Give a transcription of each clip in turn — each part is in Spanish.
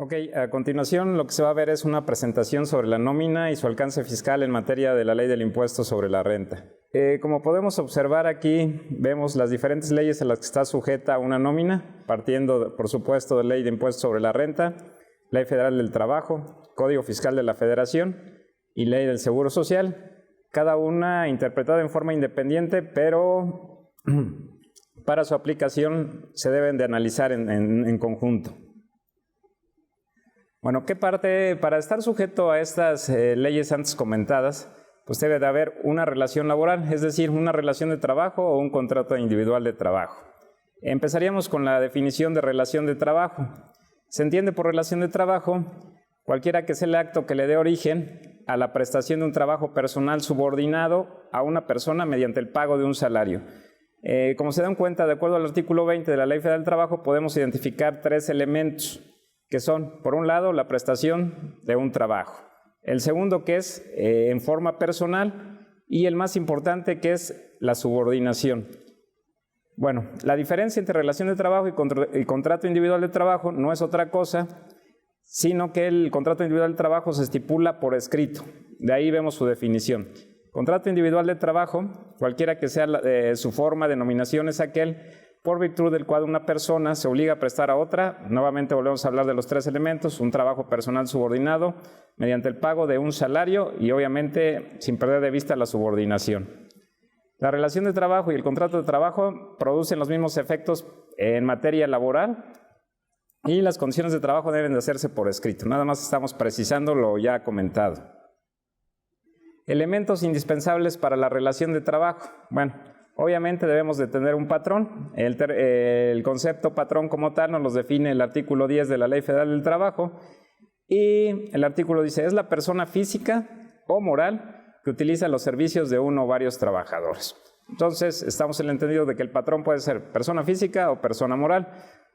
Ok, a continuación lo que se va a ver es una presentación sobre la nómina y su alcance fiscal en materia de la ley del impuesto sobre la renta. Como podemos observar aquí, vemos las diferentes leyes a las que está sujeta una nómina, partiendo, por supuesto, de la ley de impuesto sobre la renta, ley federal del trabajo, código fiscal de la federación y ley del seguro social, cada una interpretada en forma independiente, pero para su aplicación se deben de analizar en conjunto. Bueno, ¿qué parte? Para estar sujeto a estas leyes antes comentadas, pues debe de haber una relación laboral, es decir, una relación de trabajo o un contrato individual de trabajo. Empezaríamos con la definición de relación de trabajo. Se entiende por relación de trabajo cualquiera que sea el acto que le dé origen a la prestación de un trabajo personal subordinado a una persona mediante el pago de un salario. Como se dan cuenta, de acuerdo al artículo 20 de la Ley Federal del Trabajo, podemos identificar tres elementos, que son, por un lado, la prestación de un trabajo. El segundo, que es en forma personal, y el más importante, que es la subordinación. Bueno, la diferencia entre relación de trabajo y contrato individual de trabajo no es otra cosa, sino que el contrato individual de trabajo se estipula por escrito. De ahí vemos su definición. Contrato individual de trabajo, cualquiera que sea su forma, denominación, es aquel por virtud del cual una persona se obliga a prestar a otra. Nuevamente volvemos a hablar de los tres elementos: un trabajo personal subordinado mediante el pago de un salario y obviamente sin perder de vista la subordinación. La relación de trabajo y el contrato de trabajo producen los mismos efectos en materia laboral y las condiciones de trabajo deben de hacerse por escrito. Nada más estamos precisando lo ya comentado. Elementos indispensables para la relación de trabajo. Bueno, obviamente debemos de tener un patrón. El concepto patrón como tal nos lo define el artículo 10 de la Ley Federal del Trabajo, y el artículo dice: es la persona física o moral que utiliza los servicios de uno o varios trabajadores. Entonces, estamos en el entendido de que el patrón puede ser persona física o persona moral.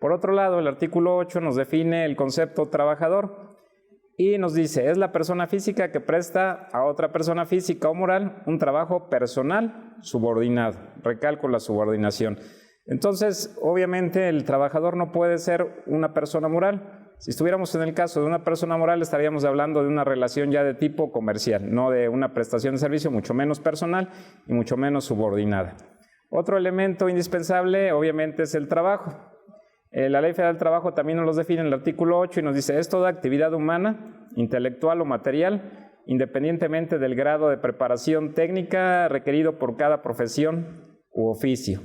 Por otro lado, el artículo 8 nos define el concepto trabajador y nos dice: es la persona física que presta a otra persona física o moral un trabajo personal subordinado. Recalco la subordinación. Entonces, obviamente, el trabajador no puede ser una persona moral. Si estuviéramos en el caso de una persona moral, estaríamos hablando de una relación ya de tipo comercial, no de una prestación de servicio, mucho menos personal y mucho menos subordinada. Otro elemento indispensable, obviamente, es el trabajo. La Ley Federal del Trabajo también nos los define en el artículo 8 y nos dice: es toda actividad humana, intelectual o material, independientemente del grado de preparación técnica requerido por cada profesión u oficio.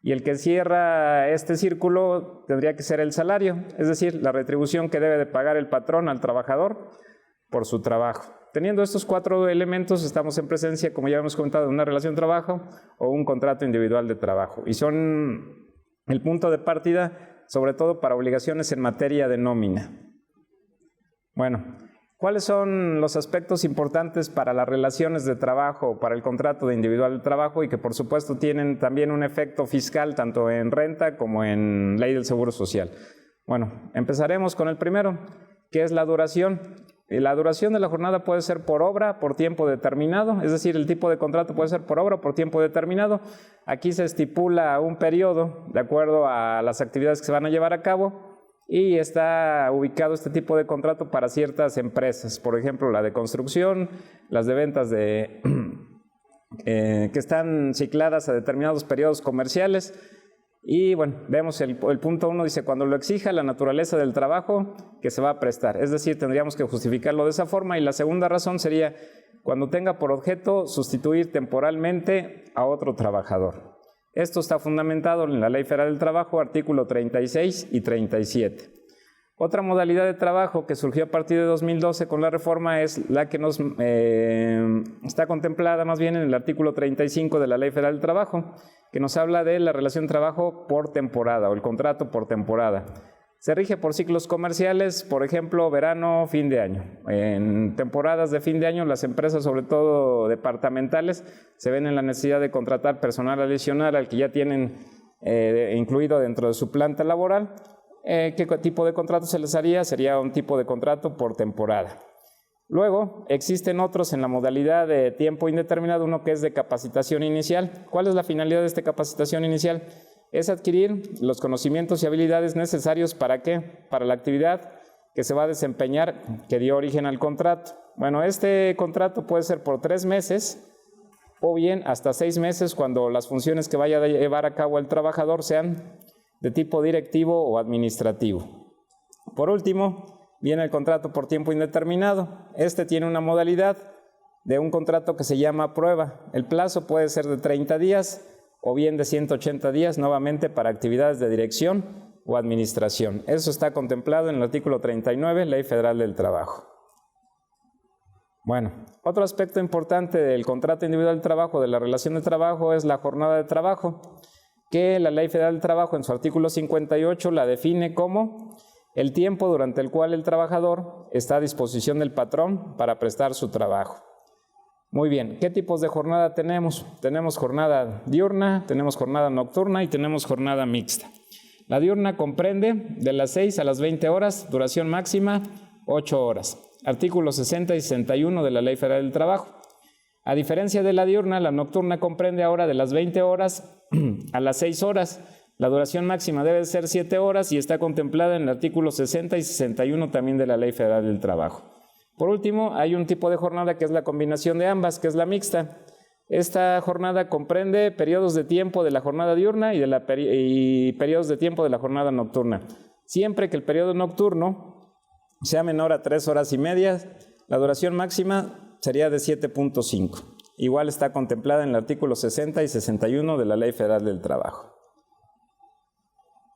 Y el que cierra este círculo tendría que ser el salario, es decir, la retribución que debe de pagar el patrón al trabajador por su trabajo. Teniendo estos cuatro elementos, estamos en presencia, como ya hemos comentado, de una relación de trabajo o un contrato individual de trabajo. Y son el punto de partida, sobre todo para obligaciones en materia de nómina. Bueno, ¿cuáles son los aspectos importantes para las relaciones de trabajo o para el contrato de individual de trabajo y que por supuesto tienen también un efecto fiscal tanto en renta como en ley del seguro social? Bueno, empezaremos con el primero, que es la duración. La duración de la jornada puede ser por obra, por tiempo determinado, es decir, el tipo de contrato puede ser por obra o por tiempo determinado. Aquí se estipula un periodo de acuerdo a las actividades que se van a llevar a cabo. Y está ubicado este tipo de contrato para ciertas empresas, por ejemplo, la de construcción, las de ventas que están cicladas a determinados periodos comerciales. Y bueno, vemos el punto 1, dice: cuando lo exija la naturaleza del trabajo que se va a prestar. Es decir, tendríamos que justificarlo de esa forma. Y la segunda razón sería cuando tenga por objeto sustituir temporalmente a otro trabajador. Esto está fundamentado en la Ley Federal del Trabajo, artículo 36 y 37. Otra modalidad de trabajo que surgió a partir de 2012 con la reforma es la que está contemplada más bien en el artículo 35 de la Ley Federal del Trabajo, que nos habla de la relación de trabajo por temporada o el contrato por temporada. Se rige por ciclos comerciales, por ejemplo, verano, fin de año. En temporadas de fin de año, las empresas, sobre todo departamentales, se ven en la necesidad de contratar personal adicional al que ya tienen incluido dentro de su planta laboral. ¿Qué tipo de contrato se les haría? Sería un tipo de contrato por temporada. Luego, existen otros en la modalidad de tiempo indeterminado, uno que es de capacitación inicial. ¿Cuál es la finalidad de esta capacitación inicial? Es adquirir los conocimientos y habilidades necesarios ¿para qué? Para la actividad que se va a desempeñar que dio origen al contrato. Bueno, este contrato puede ser por 3 meses o bien hasta 6 meses cuando las funciones que vaya a llevar a cabo el trabajador sean de tipo directivo o administrativo. Por último, viene el contrato por tiempo indeterminado. Este tiene una modalidad de un contrato que se llama prueba. El plazo puede ser de 30 días o bien de 180 días, nuevamente para actividades de dirección o administración. Eso está contemplado en el artículo 39, Ley Federal del Trabajo. Bueno, otro aspecto importante del contrato individual de trabajo, de la relación de trabajo, es la jornada de trabajo, que la Ley Federal del Trabajo en su artículo 58 la define como el tiempo durante el cual el trabajador está a disposición del patrón para prestar su trabajo. Muy bien, ¿qué tipos de jornada tenemos? Tenemos jornada diurna, tenemos jornada nocturna y tenemos jornada mixta. La diurna comprende de las 6 a las 20 horas, duración máxima 8 horas. Artículos 60 y 61 de la Ley Federal del Trabajo. A diferencia de la diurna, la nocturna comprende ahora de las 20 horas a las 6 horas. La duración máxima debe ser 7 horas y está contemplada en el artículo 60 y 61 también de la Ley Federal del Trabajo. Por último, hay un tipo de jornada que es la combinación de ambas, que es la mixta. Esta jornada comprende periodos de tiempo de la jornada diurna y periodos de tiempo de la jornada nocturna. Siempre que el periodo nocturno sea menor a 3 horas y media, la duración máxima sería de 7.5. Igual está contemplada en el artículo 60 y 61 de la Ley Federal del Trabajo.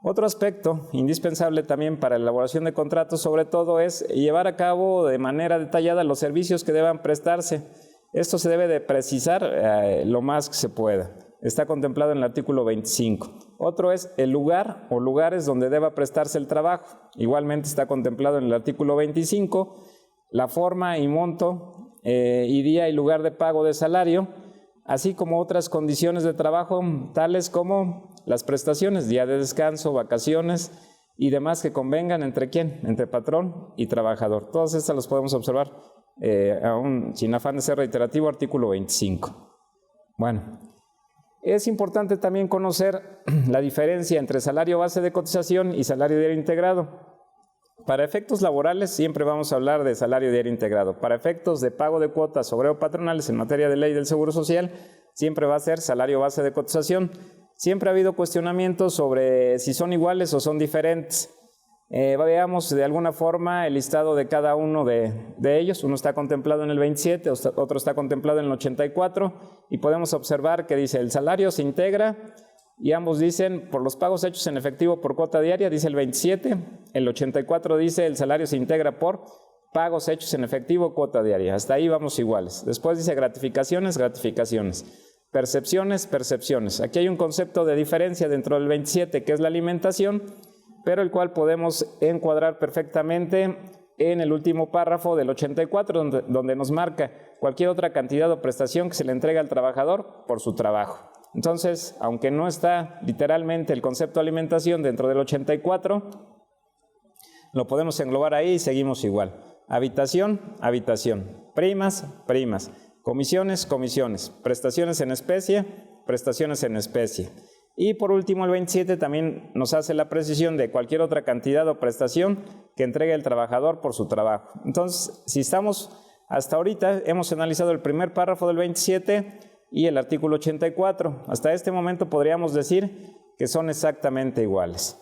Otro aspecto indispensable también para la elaboración de contratos, sobre todo, es llevar a cabo de manera detallada los servicios que deban prestarse. Esto se debe de precisar lo más que se pueda. Está contemplado en el artículo 25. Otro es el lugar o lugares donde deba prestarse el trabajo. Igualmente está contemplado en el artículo 25. La forma y monto y día y lugar de pago de salario, así como otras condiciones de trabajo, tales como las prestaciones, día de descanso, vacaciones y demás que convengan entre quién, entre patrón y trabajador. Todas estas las podemos observar aún sin afán de ser reiterativo, artículo 25. Bueno, es importante también conocer la diferencia entre salario base de cotización y salario diario integrado. Para efectos laborales siempre vamos a hablar de salario diario integrado. Para efectos de pago de cuotas obrero-patronales en materia de ley del Seguro Social, siempre va a ser salario base de cotización. Siempre ha habido cuestionamientos sobre si son iguales o son diferentes. Veamos de alguna forma el listado de cada uno de ellos. Uno está contemplado en el 27, otro está contemplado en el 84 y podemos observar que dice el salario se integra y ambos dicen por los pagos hechos en efectivo por cuota diaria, dice el 27, el 84 dice el salario se integra por pagos hechos en efectivo cuota diaria. Hasta ahí vamos iguales. Después dice gratificaciones, gratificaciones. Percepciones, percepciones. Aquí hay un concepto de diferencia dentro del 27 que es la alimentación, pero el cual podemos encuadrar perfectamente en el último párrafo del 84, donde nos marca cualquier otra cantidad o prestación que se le entrega al trabajador por su trabajo. Entonces, aunque no está literalmente el concepto de alimentación dentro del 84, lo podemos englobar ahí y seguimos igual. Habitación, habitación. Primas, primas. Comisiones, comisiones. Prestaciones en especie, prestaciones en especie. Y por último, el 27 también nos hace la precisión de cualquier otra cantidad o prestación que entregue el trabajador por su trabajo. Entonces, si estamos hasta ahorita, hemos analizado el primer párrafo del 27 y el artículo 84. Hasta este momento podríamos decir que son exactamente iguales.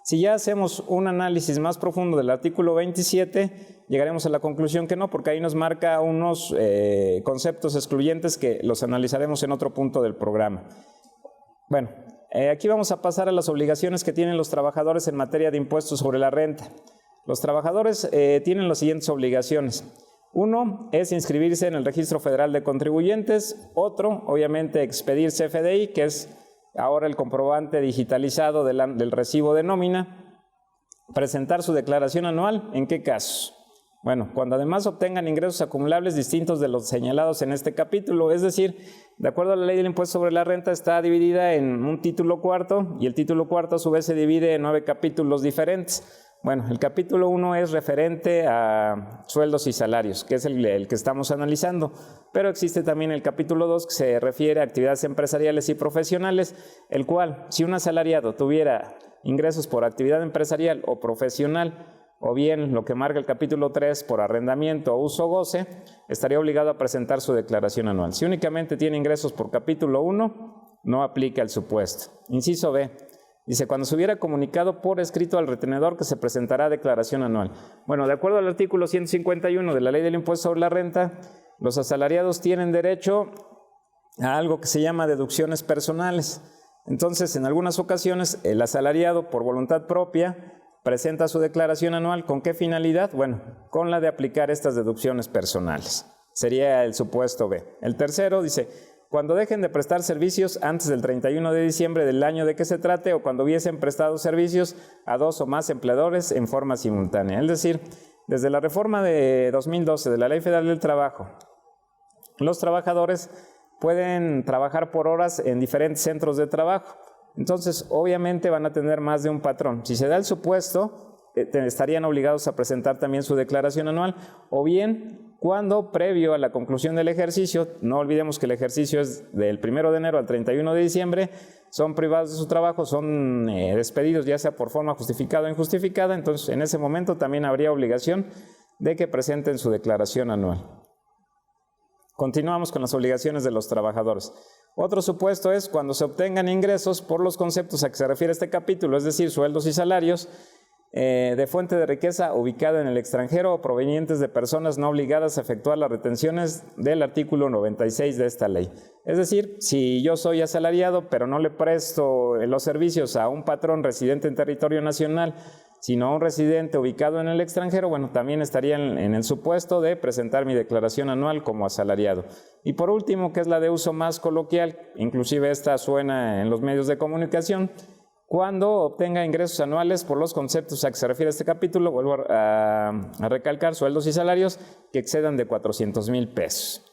Si ya hacemos un análisis más profundo del artículo 27, llegaremos a la conclusión que no, porque ahí nos marca unos conceptos excluyentes que los analizaremos en otro punto del programa. Bueno, aquí vamos a pasar a las obligaciones que tienen los trabajadores en materia de impuestos sobre la renta. Los trabajadores tienen las siguientes obligaciones. Uno es inscribirse en el Registro Federal de Contribuyentes. Otro, obviamente, expedir CFDI, que es ahora el comprobante digitalizado del recibo de nómina. Presentar su declaración anual. ¿En qué casos? Bueno, cuando además obtengan ingresos acumulables distintos de los señalados en este capítulo, es decir, de acuerdo a la ley del impuesto sobre la renta, está dividida en un título cuarto y el título cuarto a su vez se divide en 9 capítulos diferentes. Bueno, el capítulo 1 es referente a sueldos y salarios, que es el que estamos analizando, pero existe también el capítulo 2 que se refiere a actividades empresariales y profesionales, el cual, si un asalariado tuviera ingresos por actividad empresarial o profesional, o bien lo que marca el capítulo 3 por arrendamiento o uso goce, estaría obligado a presentar su declaración anual. Si únicamente tiene ingresos por capítulo 1, no aplica el supuesto. Inciso B. Dice, cuando se hubiera comunicado por escrito al retenedor que se presentará declaración anual. Bueno, de acuerdo al artículo 151 de la Ley del Impuesto sobre la Renta, los asalariados tienen derecho a algo que se llama deducciones personales. Entonces, en algunas ocasiones, el asalariado, por voluntad propia, presenta su declaración anual. ¿Con qué finalidad? Bueno, con la de aplicar estas deducciones personales. Sería el supuesto B. El tercero dice, cuando dejen de prestar servicios antes del 31 de diciembre del año de que se trate o cuando hubiesen prestado servicios a 2 o más empleadores en forma simultánea. Es decir, desde la reforma de 2012 de la Ley Federal del Trabajo, los trabajadores pueden trabajar por horas en diferentes centros de trabajo. Entonces, obviamente van a tener más de un patrón. Si se da el supuesto, estarían obligados a presentar también su declaración anual, o bien cuando previo a la conclusión del ejercicio, no olvidemos que el ejercicio es del 1 de enero al 31 de diciembre, son privados de su trabajo, son despedidos ya sea por forma justificada o injustificada, entonces en ese momento también habría obligación de que presenten su declaración anual. Continuamos con las obligaciones de los trabajadores. Otro supuesto es cuando se obtengan ingresos por los conceptos a que se refiere este capítulo, es decir, sueldos y salarios, de fuente de riqueza ubicada en el extranjero o provenientes de personas no obligadas a efectuar las retenciones del artículo 96 de esta ley. Es decir, si yo soy asalariado pero no le presto los servicios a un patrón residente en territorio nacional, sino a un residente ubicado en el extranjero, bueno, también estaría en el supuesto de presentar mi declaración anual como asalariado. Y por último, que es la de uso más coloquial, inclusive esta suena en los medios de comunicación, cuando obtenga ingresos anuales por los conceptos a que se refiere este capítulo, vuelvo a recalcar, sueldos y salarios que excedan de 400,000 pesos.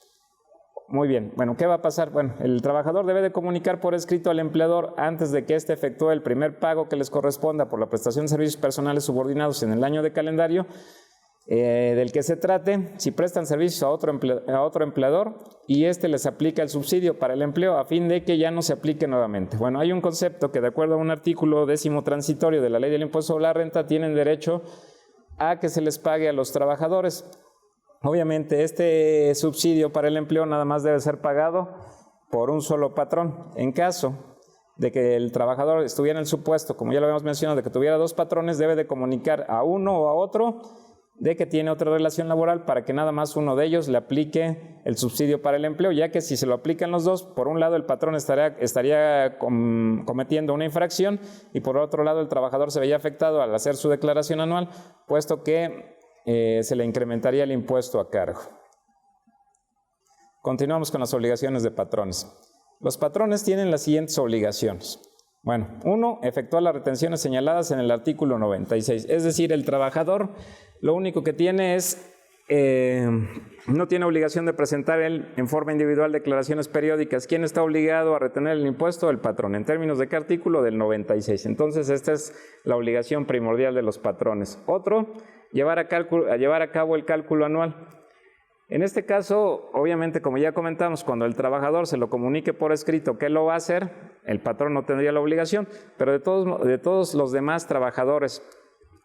Muy bien, bueno, ¿qué va a pasar? Bueno, el trabajador debe de comunicar por escrito al empleador antes de que éste efectúe el primer pago que les corresponda por la prestación de servicios personales subordinados en el año de calendario del que se trate, si prestan servicios a otro empleador y éste les aplica el subsidio para el empleo a fin de que ya no se aplique nuevamente. Bueno, hay un concepto que de acuerdo a un artículo 10º transitorio de la Ley del Impuesto sobre la Renta tienen derecho a que se les pague a los trabajadores. Obviamente este subsidio para el empleo nada más debe ser pagado por un solo patrón. En caso de que el trabajador estuviera en el supuesto, como ya lo habíamos mencionado, de que tuviera dos patrones, debe de comunicar a uno o a otro de que tiene otra relación laboral para que nada más uno de ellos le aplique el subsidio para el empleo, ya que si se lo aplican los dos, por un lado el patrón estaría cometiendo una infracción y por otro lado el trabajador se veía afectado al hacer su declaración anual, puesto que se le incrementaría el impuesto a cargo. Continuamos con las obligaciones de patrones. Los patrones tienen las siguientes obligaciones. Bueno, 1, efectuar las retenciones señaladas en el artículo 96. Es decir, el trabajador lo único que tiene es, no tiene obligación de presentar él en forma individual declaraciones periódicas. ¿Quién está obligado a retener el impuesto? El patrón. ¿En términos de qué artículo? Del 96. Entonces, esta es la obligación primordial de los patrones. Otro, llevar a cabo el cálculo anual. En este caso, obviamente, como ya comentamos, cuando el trabajador se lo comunique por escrito que lo va a hacer, el patrón no tendría la obligación, pero de todos los demás trabajadores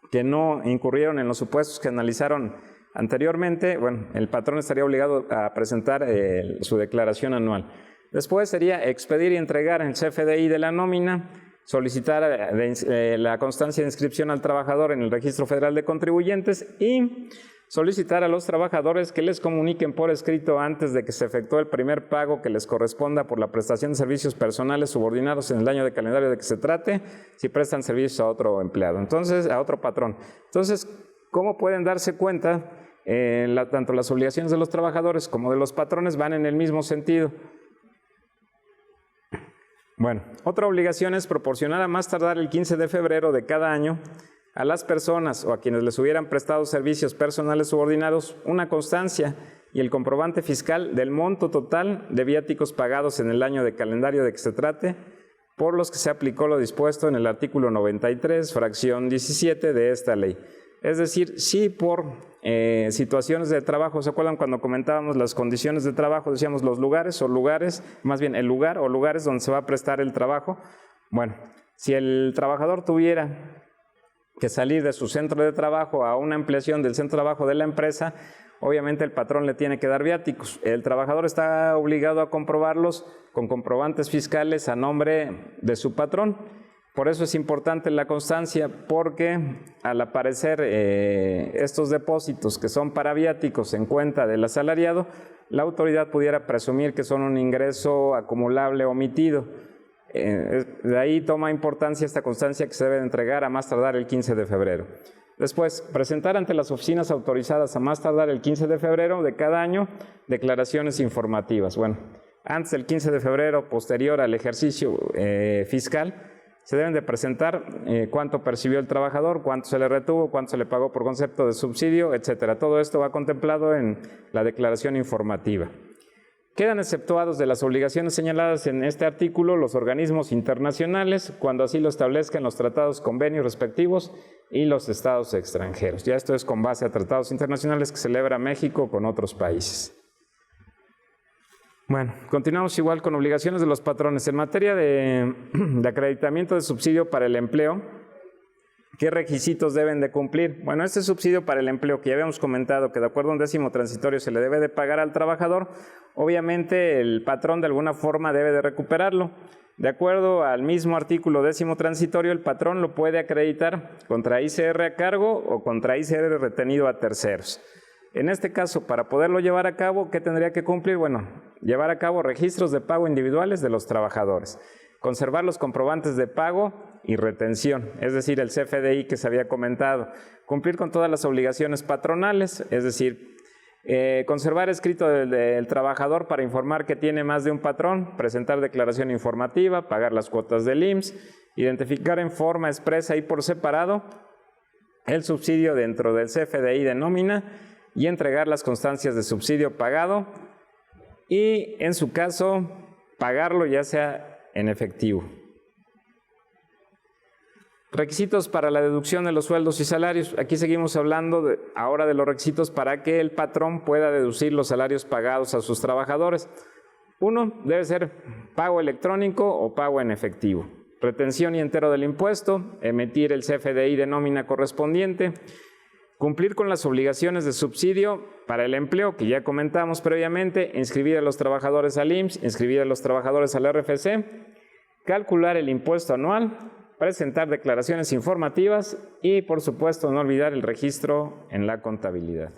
que no incurrieron en los supuestos que analizaron anteriormente, bueno, el patrón estaría obligado a presentar su declaración anual. Después sería expedir y entregar el CFDI de la nómina, solicitar la constancia de inscripción al trabajador en el Registro Federal de Contribuyentes y solicitar a los trabajadores que les comuniquen por escrito antes de que se efectúe el primer pago que les corresponda por la prestación de servicios personales subordinados en el año de calendario de que se trate, si prestan servicios a otro empleado, entonces a otro patrón. Entonces, ¿cómo pueden darse cuenta? Tanto las obligaciones de los trabajadores como de los patrones van en el mismo sentido. Bueno, otra obligación es proporcionar a más tardar el 15 de febrero de cada año a las personas o a quienes les hubieran prestado servicios personales subordinados una constancia y el comprobante fiscal del monto total de viáticos pagados en el año de calendario de que se trate por los que se aplicó lo dispuesto en el artículo 93, fracción 17 de esta ley. Es decir, si por situaciones de trabajo, ¿se acuerdan cuando comentábamos las condiciones de trabajo? Decíamos los lugares, más bien el lugar o lugares donde se va a prestar el trabajo. Bueno, si el trabajador tuviera que salir de su centro de trabajo a una ampliación del centro de trabajo de la empresa, obviamente el patrón le tiene que dar viáticos. El trabajador está obligado a comprobarlos con comprobantes fiscales a nombre de su patrón. Por eso es importante la constancia, porque al aparecer estos depósitos que son para viáticos en cuenta del asalariado, la autoridad pudiera presumir que son un ingreso acumulable omitido. De ahí toma importancia esta constancia que se debe entregar a más tardar el 15 de febrero. Después, presentar ante las oficinas autorizadas a más tardar el 15 de febrero de cada año declaraciones informativas. Bueno, antes del 15 de febrero, posterior al ejercicio fiscal, se deben de presentar cuánto percibió el trabajador, cuánto se le retuvo, cuánto se le pagó por concepto de subsidio, etcétera. Todo esto va contemplado en la declaración informativa. Quedan exceptuados de las obligaciones señaladas en este artículo los organismos internacionales, cuando así lo establezcan los tratados, convenios respectivos y los estados extranjeros. Ya esto es con base a tratados internacionales que celebra México con otros países. Bueno, continuamos igual con obligaciones de los patrones. En materia de acreditamiento de subsidio para el empleo, ¿qué requisitos deben de cumplir? Bueno, este subsidio para el empleo que ya habíamos comentado que de acuerdo a un décimo transitorio se le debe de pagar al trabajador, obviamente el patrón de alguna forma debe de recuperarlo. De acuerdo al mismo artículo décimo transitorio, el patrón lo puede acreditar contra ICR a cargo o contra ICR retenido a terceros. En este caso, para poderlo llevar a cabo, ¿qué tendría que cumplir? Bueno, llevar a cabo registros de pago individuales de los trabajadores, conservar los comprobantes de pago y retención, es decir, el CFDI que se había comentado, cumplir con todas las obligaciones patronales, es decir, conservar escrito del trabajador para informar que tiene más de un patrón, presentar declaración informativa, pagar las cuotas del IMSS, identificar en forma expresa y por separado el subsidio dentro del CFDI de nómina y entregar las constancias de subsidio pagado y, en su caso, pagarlo ya sea en efectivo. Requisitos para la deducción de los sueldos y salarios. Aquí seguimos hablando ahora de los requisitos para que el patrón pueda deducir los salarios pagados a sus trabajadores. Uno, debe ser pago electrónico o pago en efectivo. Retención y entero del impuesto, emitir el CFDI de nómina correspondiente, cumplir con las obligaciones de subsidio para el empleo que ya comentamos previamente, inscribir a los trabajadores al IMSS, inscribir a los trabajadores al RFC, calcular el impuesto anual, presentar declaraciones informativas y, por supuesto, no olvidar el registro en la contabilidad.